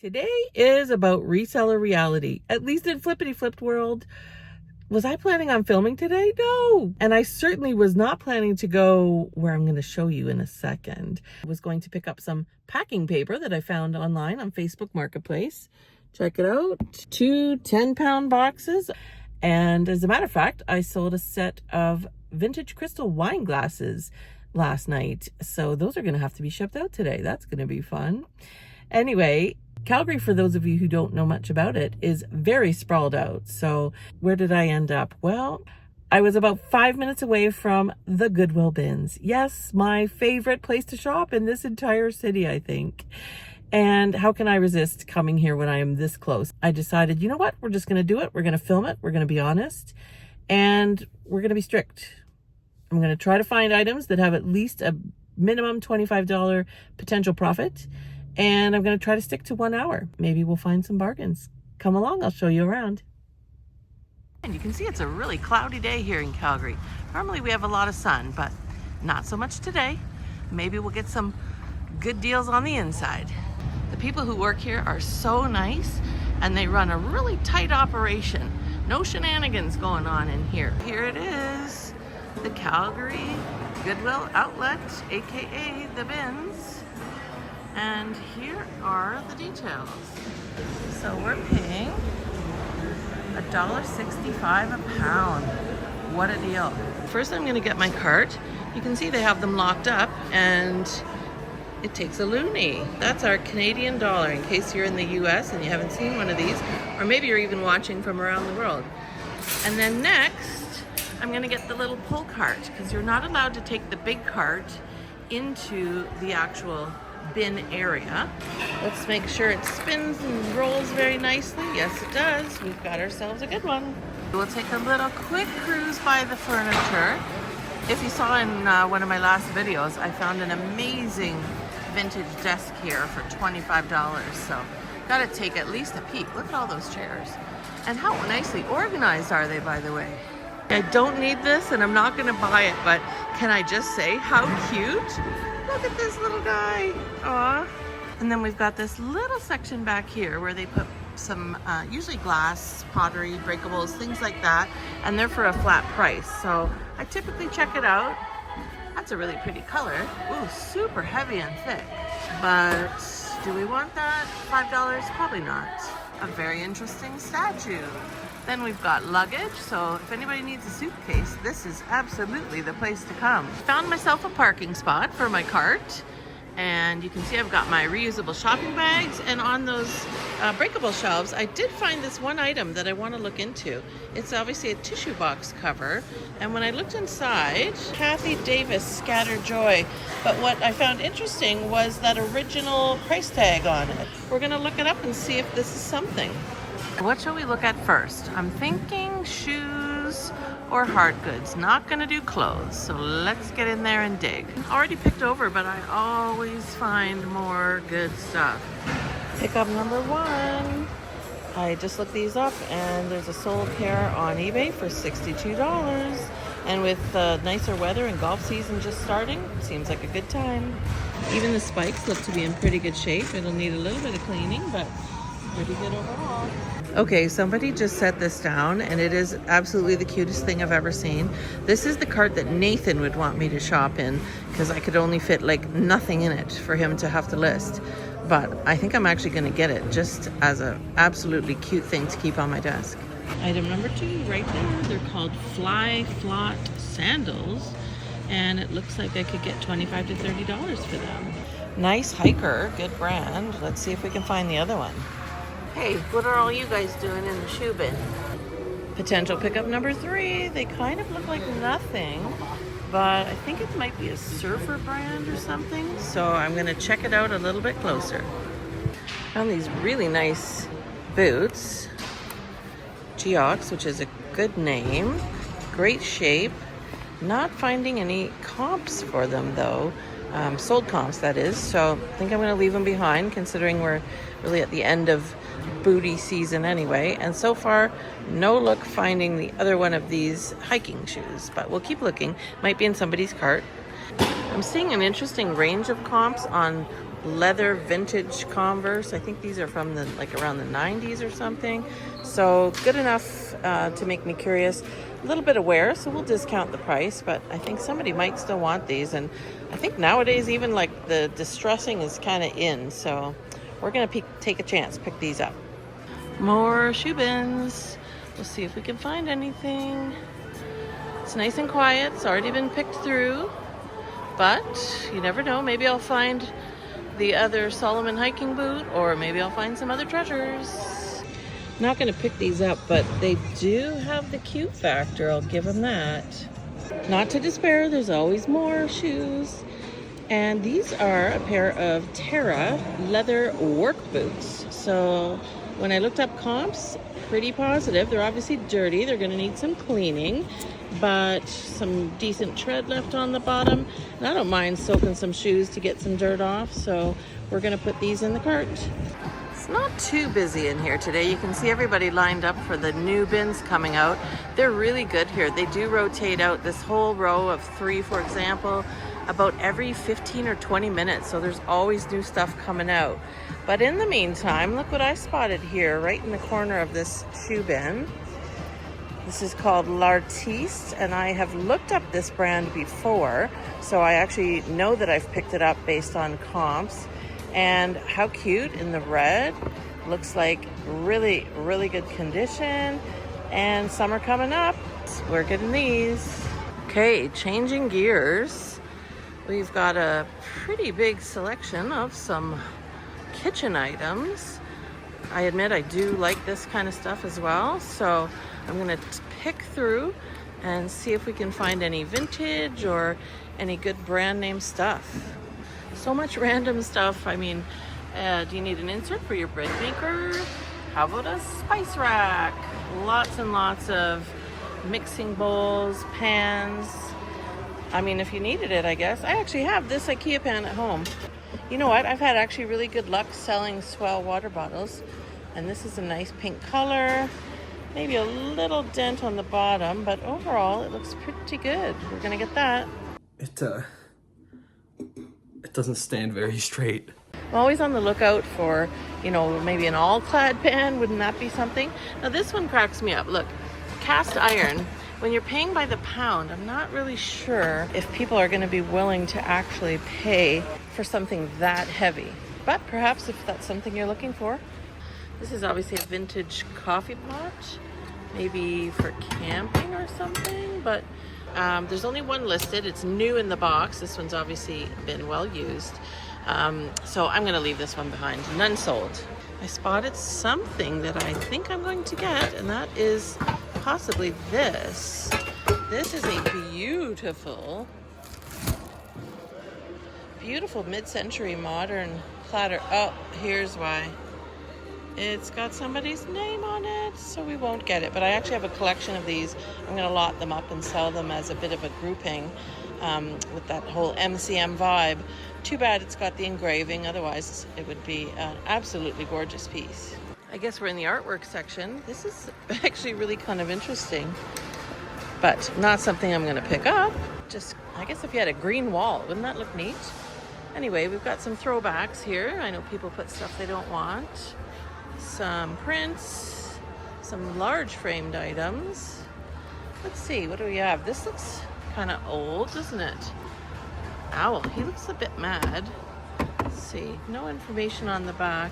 Today is about reseller reality, at least in Flippity Flipped world. Was I planning on filming today? No. And I certainly was not planning to go where I'm going to show you in a second. I was going to pick up some packing paper that I found online on Facebook Marketplace. Check it out. 2 10-pound boxes. And as a matter of fact, I sold a set of vintage crystal wine glasses last night. So those are going to have to be shipped out today. That's going to be fun. Anyway, Calgary, for those of you who don't know much about it, is very sprawled out. So where did I end up? Well, I was about 5 minutes away from the Goodwill Bins. Yes, my favorite place to shop in this entire city, I think. And how can I resist coming here when I am this close? I decided, you know what? We're just going to do it. We're going to film it. We're going to be honest. And we're going to be strict. I'm going to try to find items that have at least a minimum $25 potential profit. And I'm going to try to stick to 1 hour. Maybe we'll find some bargains. Come along, I'll show you around. And you can see it's a really cloudy day here in Calgary. Normally we have a lot of sun, but not so much today. Maybe we'll get some good deals on the inside. The people who work here are so nice, and they run a really tight operation. No shenanigans going on in here. Here it is, the Calgary Goodwill Outlet, aka the Bins. And here are the details. So we're paying $1.65 a pound. What a deal. First I'm gonna get my cart. You can see they have them locked up and it takes a loonie. That's our Canadian dollar in case you're in the US and you haven't seen one of these, or maybe you're even watching from around the world. And then next, I'm gonna get the little pull cart because you're not allowed to take the big cart into the actual bin area. Let's make sure it spins and rolls very nicely. Yes, it does. We've got ourselves a good one. We'll take a little quick cruise by the furniture. If you saw in one of my last videos, I found an amazing vintage desk here for $25. So gotta take at least a peek. Look at all those chairs. And how nicely organized are they, by the way? I don't need this and I'm not gonna buy it, but can I just say how cute? Look at this little guy. Aw. And then we've got this little section back here where they put some, usually glass, pottery, breakables, things like that. And they're for a flat price. So I typically check it out. That's a really pretty color. Ooh, super heavy and thick. But do we want that? $5? Probably not. A very interesting statue. Then we've got luggage, so if anybody needs a suitcase, this is absolutely the place to come. Found myself a parking spot for my cart, and you can see I've got my reusable shopping bags, and on those breakable shelves, I did find this one item that I want to look into. It's obviously a tissue box cover, and when I looked inside, Kathy Davis, Scattered Joy, but what I found interesting was that original price tag on it. We're gonna look it up and see if this is something. What shall we look at first? I'm thinking shoes or hard goods. Not gonna do clothes, so let's get in there and dig. Already picked over, but I always find more good stuff. Pickup number 1. I just looked these up and there's a sold pair on eBay for $62. And with nicer weather and golf season just starting, seems like a good time. Even the spikes look to be in pretty good shape. It'll need a little bit of cleaning, but pretty good overall. Okay, somebody just set this down and it is absolutely the cutest thing I've ever seen. This is the cart that Nathan would want me to shop in because I could only fit like nothing in it for him to have to list. But I think I'm actually going to get it just as an absolutely cute thing to keep on my desk. Item number 2 right there. They're called Fly Flot Sandals and it looks like I could get $25 to $30 for them. Nice hiker, good brand. Let's see if we can find the other one. Hey, what are all you guys doing in the shoe bin? Potential pickup number 3. They kind of look like nothing, but I think it might be a surfer brand or something. So I'm gonna check it out a little bit closer. Found these really nice boots. Geox, which is a good name. Great shape. Not finding any comps for them though. Sold comps, that is. So I think I'm gonna leave them behind considering we're really at the end of booty season anyway, and so far no luck finding the other one of these hiking shoes, but we'll keep looking. Might be in somebody's cart. I'm seeing an interesting range of comps on leather vintage Converse. I think these are from the around the 90s or something. So good enough to make me curious. A little bit of wear, so we'll discount the price, but I think somebody might still want these. And I think nowadays even like the distressing is kind of in, so we're gonna take a chance, pick these up. More shoe bins. We'll see if we can find anything. It's nice and quiet. It's already been picked through, but you never know. Maybe I'll find the other Solomon hiking boot, or maybe I'll find some other treasures. Not going to pick these up, but they do have the cute factor. I'll give them that. Not to despair, there's always more shoes. And these are a pair of Terra leather work boots. So when I looked up comps, pretty positive. They're obviously dirty. They're going to need some cleaning, but some decent tread left on the bottom. And I don't mind soaking some shoes to get some dirt off. So we're going to put these in the cart. It's not too busy in here today. You can see everybody lined up for the new bins coming out. They're really good here. They do rotate out this whole row of 3, for example, about every 15 or 20 minutes. So there's always new stuff coming out. But in the meantime, look what I spotted here, right in the corner of this shoe bin. This is called L'Artiste, and I have looked up this brand before, so I actually know that I've picked it up based on comps. And how cute in the red. Looks like really, really good condition. And summer coming up. We're getting these. Okay, changing gears. We've got a pretty big selection of some kitchen items. I admit I do like this kind of stuff as well. So I'm gonna pick through and see if we can find any vintage or any good brand name stuff. So much random stuff. I mean, do you need an insert for your bread maker? How about a spice rack? Lots and lots of mixing bowls, pans. I mean, if you needed it, I guess. I actually have this IKEA pan at home. You know what? I've had actually really good luck selling Swell water bottles. And this is a nice pink color. Maybe a little dent on the bottom, but overall it looks pretty good. We're gonna get that. It doesn't stand very straight. I'm always on the lookout for, you know, maybe an all-clad pan. Wouldn't that be something? Now this one cracks me up. Look, cast iron. When you're paying by the pound, I'm not really sure if people are going to be willing to actually pay for something that heavy. But perhaps if that's something you're looking for. This is obviously a vintage coffee pot, maybe for camping or something, but there's only one listed. It's new in the box. This one's obviously been well used. So I'm going to leave this one behind. None sold. I spotted something that I think I'm going to get, and that is possibly this. This is a beautiful mid-century modern platter. Oh, here's why. It's got somebody's name on it, so we won't get it. But I actually have a collection of these. I'm going to lot them up and sell them as a bit of a grouping with that whole MCM vibe. Too bad it's got the engraving. Otherwise, it would be an absolutely gorgeous piece. I guess we're in the artwork section. This is actually really kind of interesting, but not something I'm going to pick up. Just, I guess if you had a green wall, wouldn't that look neat? Anyway, we've got some throwbacks here. I know people put stuff they don't want. Some prints, some large framed items. Let's see, what do we have? This looks kind of old, doesn't it? Owl, he looks a bit mad. Let's see, no information on the back.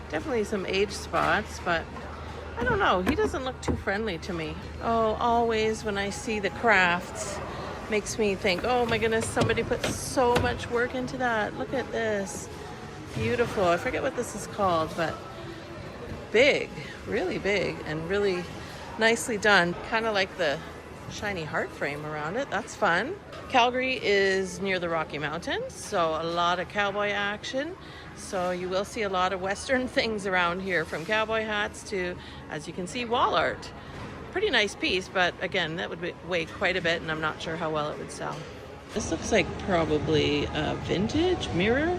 Definitely some age spots, but I don't know. He doesn't look too friendly to me. Oh, always when I see the crafts, makes me think, oh my goodness, somebody put so much work into that. Look at this. Beautiful. I forget what this is called, but big, really big and really nicely done. Kind of like the shiny heart frame around it. That's fun. Calgary is near the Rocky Mountains, so a lot of cowboy action. So you will see a lot of Western things around here, from cowboy hats to, as you can see, wall art. Pretty nice piece, but again, that would weigh quite a bit, and I'm not sure how well it would sell. This looks like probably a vintage mirror.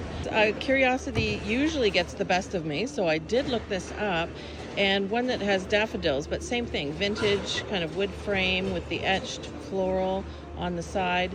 Curiosity usually gets the best of me, so I did look this up. And one that has daffodils, but same thing, vintage kind of wood frame with the etched floral on the side.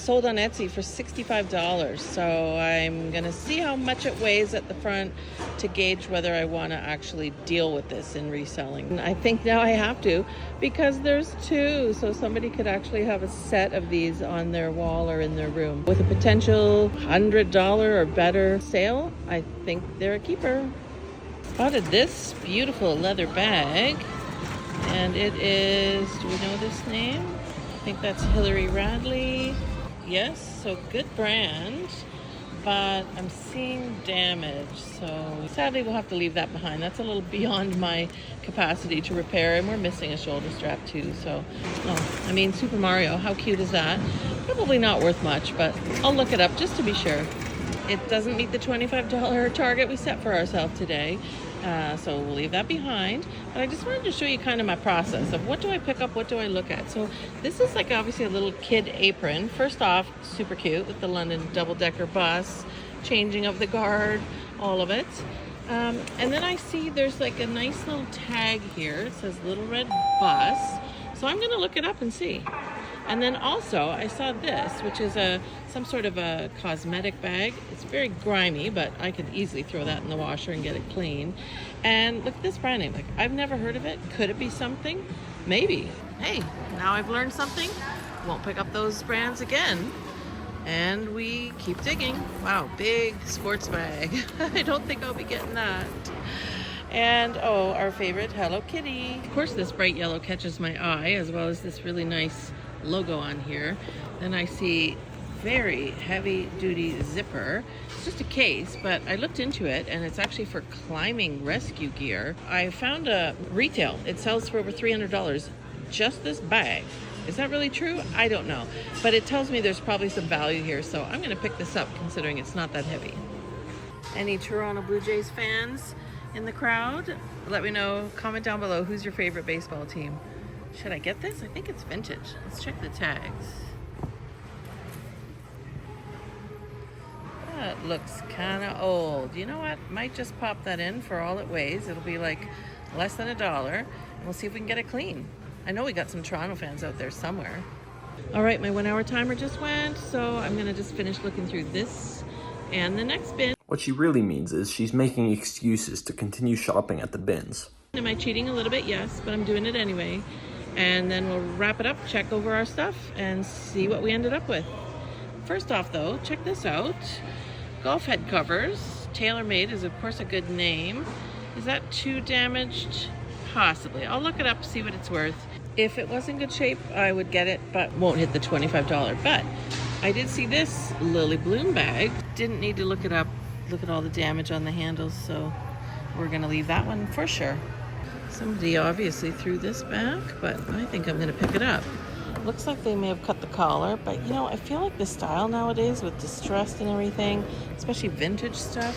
sold on Etsy for $65. So I'm gonna see how much it weighs at the front to gauge whether I want to actually deal with this in reselling. I think now I have to, because there's two, so somebody could actually have a set of these on their wall or in their room. With a potential $100 or better sale, I think they're a keeper. Spotted this beautiful leather bag, and it is, do we know this name? I think that's Hillary Radley. Yes, so good brand, but I'm seeing damage, so sadly we'll have to leave that behind. That's a little beyond my capacity to repair, and we're missing a shoulder strap too, so I mean, Super Mario, how cute is that? Probably not worth much, but I'll look it up just to be sure. It doesn't meet the $25 target we set for ourselves today, so we'll leave that behind. But I just wanted to show you kind of my process of what do I pick up, what do I look at. So this is like obviously a little kid apron. First off, super cute with the London double-decker bus, changing of the guard, all of it. And then I see there's like a nice little tag here. It says Little Red Bus. So I'm gonna look it up and see. And then also I saw this, which is some sort of a cosmetic bag. It's very grimy, but I could easily throw that in the washer and get it clean. And look at this brand name. Like, I've never heard of it. Could it be something? Maybe. Hey, now I've learned something. Won't pick up those brands again. And we keep digging. Wow, big sports bag. I don't think I'll be getting that. And oh, our favorite Hello Kitty. Of course, this bright yellow catches my eye, as well as this really nice logo on here. Then I see very heavy duty zipper. It's just a case, but I looked into it and it's actually for climbing rescue gear. I found a retail. It sells for over $300. Just this bag. Is that really true? I don't know. But it tells me there's probably some value here, so I'm gonna pick this up considering it's not that heavy. Any Toronto Blue Jays fans in the crowd? Let me know, comment down below, who's your favorite baseball team? Should I get this? I think it's vintage. Let's check the tags. That looks kind of old. You know what? Might just pop that in for all it weighs. It'll be like less than $1, and we'll see if we can get it clean. I know we got some Toronto fans out there somewhere. All right, my 1 hour timer just went, so I'm gonna just finish looking through this and the next bin. What she really means is she's making excuses to continue shopping at the bins. Am I cheating a little bit? Yes, but I'm doing it anyway. And then we'll wrap it up, check over our stuff, and see what we ended up with. First off though, check this out. Golf head covers. TaylorMade is of course a good name. Is that too damaged? Possibly. I'll look it up, see what it's worth. If it was in good shape, I would get it, but won't hit the $25. But I did see this Lily Bloom bag. Didn't need to look it up. Look at all the damage on the handles, so we're gonna leave that one for sure. Somebody obviously threw this back, but I think I'm gonna pick it up. Looks like they may have cut the collar, but you know, I feel like the style nowadays with distressed and everything, especially vintage stuff,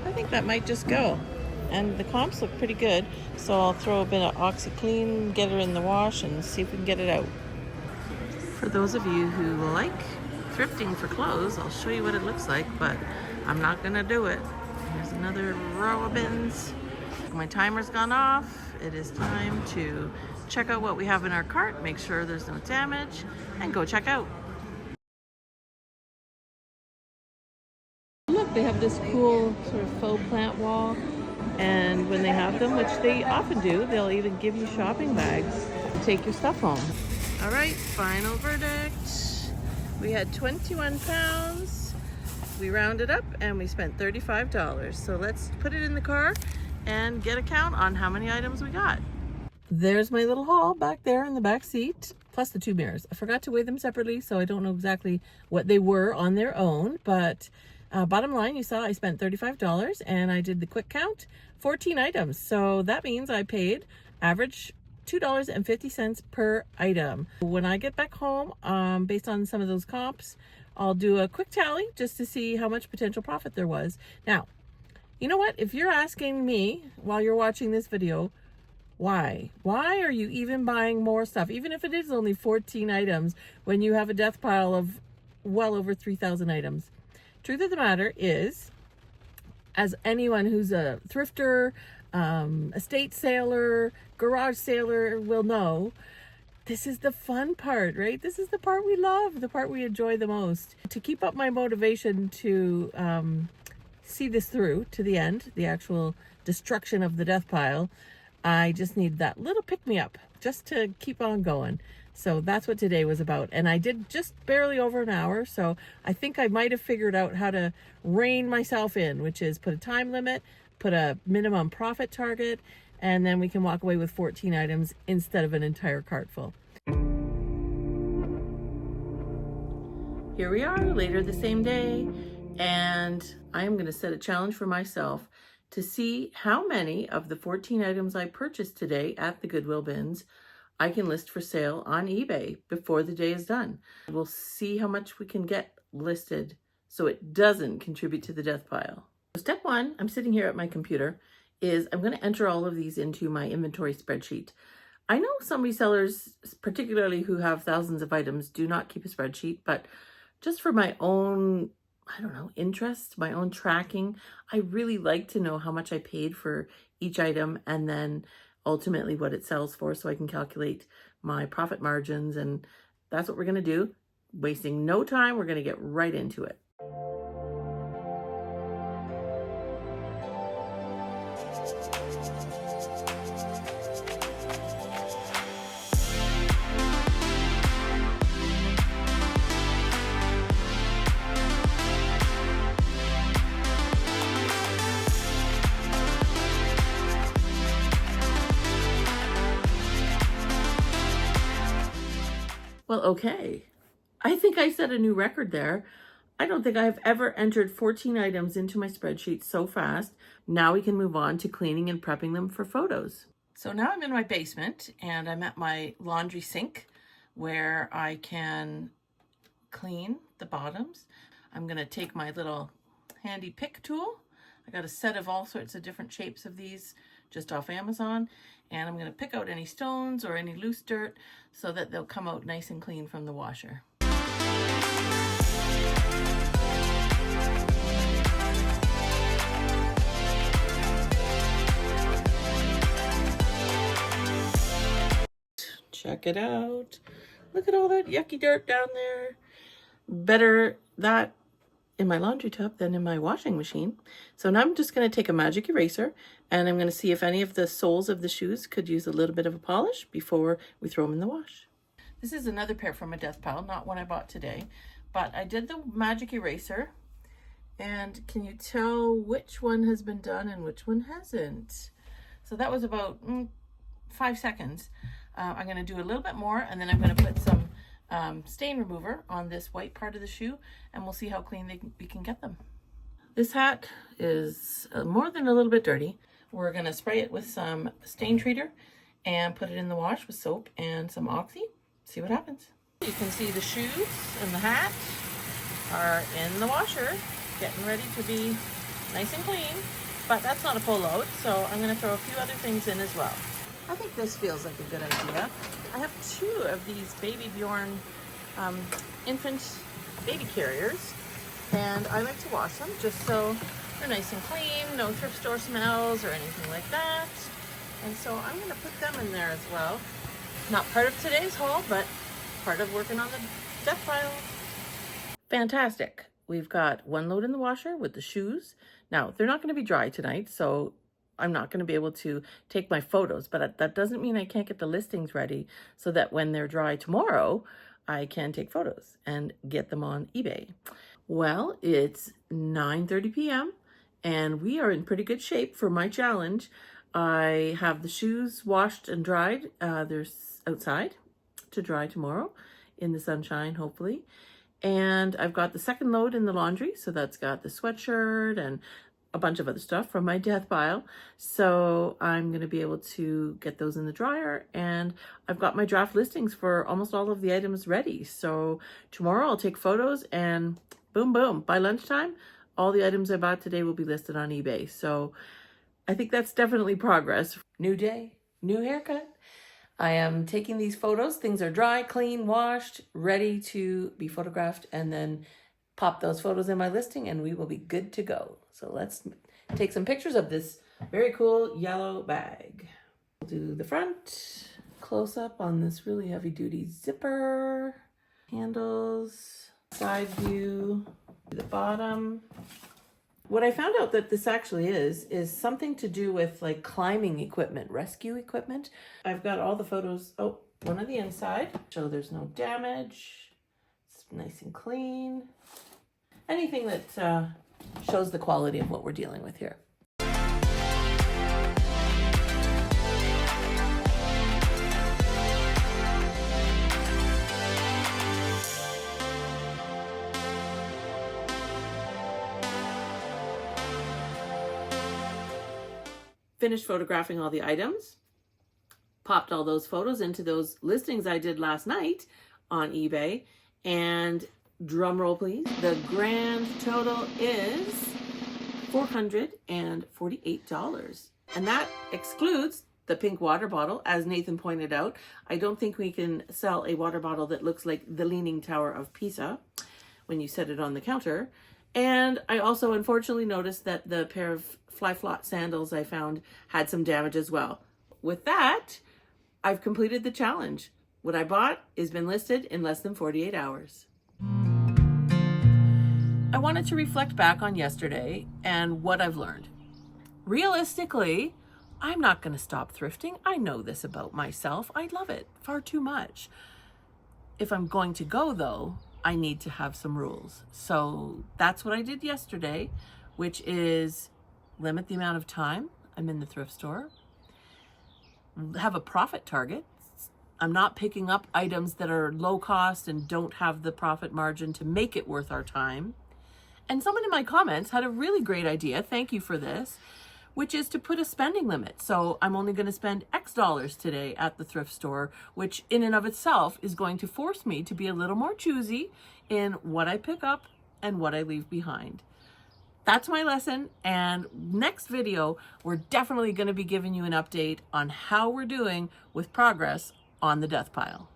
I think that might just go. And the comps look pretty good, so I'll throw a bit of OxyClean, get her in the wash, and see if we can get it out. For those of you who like thrifting for clothes, I'll show you what it looks like, but I'm not gonna do it. Here's another row of bins. My timer's gone off. It is time to check out what we have in our cart, make sure there's no damage, and go check out. Look, they have this cool sort of faux plant wall, and when they have them, which they often do, they'll even give you shopping bags to take your stuff home. All right, final verdict. We had 21 pounds. We rounded up and we spent $35. So let's put it in the car and get a count on how many items we got. There's my little haul back there in the back seat, plus the 2 mirrors. I forgot to weigh them separately, so I don't know exactly what they were on their own, but bottom line, you saw I spent $35 and I did the quick count, 14 items. So that means I paid average $2.50 per item. When I get back home, based on some of those comps, I'll do a quick tally just to see how much potential profit there was. Now, you know what? If you're asking me while you're watching this video, why are you even buying more stuff, even if it is only 14 items, when you have a death pile of well over 3,000 items? Truth of the matter is, as anyone who's a thrifter, estate sailor, garage sailor will know, This is the fun part, right? This is the part we love, the part we enjoy the most. To keep up my motivation to see this through to the end, the actual destruction of the death pile, I just need that little pick-me-up just to keep on going. So that's what today was about. And I did just barely over an hour, so I think I might have figured out how to rein myself in, which is put a time limit, put a minimum profit target, and then we can walk away with 14 items instead of an entire cart full. Here we are later the same day, and I am going to set a challenge for myself to see how many of the 14 items I purchased today at the Goodwill Bins I can list for sale on eBay before the day is done. We'll see how much we can get listed so it doesn't contribute to the death pile. So step one, I'm sitting here at my computer, is I'm going to enter all of these into my inventory spreadsheet. I know some resellers, particularly who have thousands of items, do not keep a spreadsheet, but just for my own, I don't know, interest, my own tracking, I really like to know how much I paid for each item and then ultimately what it sells for, so I can calculate my profit margins. And that's what we're going to do. Wasting no time, we're going to get right into it. Well, okay. I think I set a new record there. I don't think I've ever entered 14 items into my spreadsheet so fast. Now we can move on to cleaning and prepping them for photos. So now I'm in my basement and I'm at my laundry sink where I can clean the bottoms. I'm going to take my little handy pick tool. I got a set of all sorts of different shapes of these just off Amazon, and I'm going to pick out any stones or any loose dirt so that they'll come out nice and clean from the washer. Check it out. Look at all that yucky dirt down there. Better that in my laundry tub than in my washing machine. So now I'm just going to take a magic eraser and I'm going to see if any of the soles of the shoes could use a little bit of a polish before we throw them in the wash. This is another pair from a death pile, not one I bought today, but I did the magic eraser. And can you tell which one has been done and which one hasn't? So that was about 5 seconds. I'm going to do a little bit more, and then I'm going to put some stain remover on this white part of the shoe, and we'll see how clean we can get them. This hat is more than a little bit dirty. We're going to spray it with some stain treater and put it in the wash with soap and some oxy. See what happens. You can see the shoes and the hat are in the washer, getting ready to be nice and clean, but that's not a full load, so I'm going to throw a few other things in as well. I think this feels like a good idea. I have 2 of these Baby Bjorn infant baby carriers, and I like to wash them just so they're nice and clean, no thrift store smells or anything like that. And so I'm going to put them in there as well. Not part of today's haul, but part of working on the death pile. Fantastic. We've got 1 load in the washer with the shoes. Now, they're not going to be dry tonight, so I'm not going to be able to take my photos, but that doesn't mean I can't get the listings ready so that when they're dry tomorrow, I can take photos and get them on eBay. Well, it's 9:30 p.m. and we are in pretty good shape for my challenge. I have the shoes washed and dried. They're outside to dry tomorrow in the sunshine, hopefully. And I've got the second load in the laundry, so that's got the sweatshirt and a bunch of other stuff from my death pile. So I'm going to be able to get those in the dryer, and I've got my draft listings for almost all of the items ready. So tomorrow I'll take photos and boom, boom. By lunchtime, all the items I bought today will be listed on eBay. So I think that's definitely progress. New day, new haircut. I am taking these photos. Things are dry, clean, washed, ready to be photographed, and then pop those photos in my listing and we will be good to go. So let's take some pictures of this very cool yellow bag. We'll do the front close up on this really heavy duty zipper, handles, side view, the bottom. What I found out that this actually is something to do with like climbing equipment, rescue equipment. I've got all the photos, one on the inside, so there's no damage. It's nice and clean. Anything that shows the quality of what we're dealing with here. Finished photographing all the items, popped all those photos into those listings I did last night on eBay, and drum roll please, the grand total is $448. And that excludes the pink water bottle. As Nathan pointed out, I don't think we can sell a water bottle that looks like the Leaning Tower of Pisa when you set it on the counter. And I also unfortunately noticed that the pair of fly flop sandals I found had some damage as well. With that, I've completed the challenge. What I bought has been listed in less than 48 hours. I wanted to reflect back on yesterday and what I've learned. Realistically, I'm not going to stop thrifting. I know this about myself. I love it far too much. If I'm going to go though, I need to have some rules. So that's what I did yesterday, which is limit the amount of time I'm in the thrift store, have a profit target. I'm not picking up items that are low cost and don't have the profit margin to make it worth our time. And someone in my comments had a really great idea, thank you for this, which is to put a spending limit. So I'm only going to spend X dollars today at the thrift store, which in and of itself is going to force me to be a little more choosy in what I pick up and what I leave behind. That's my lesson, and next video, we're definitely going to be giving you an update on how we're doing with progress on the death pile.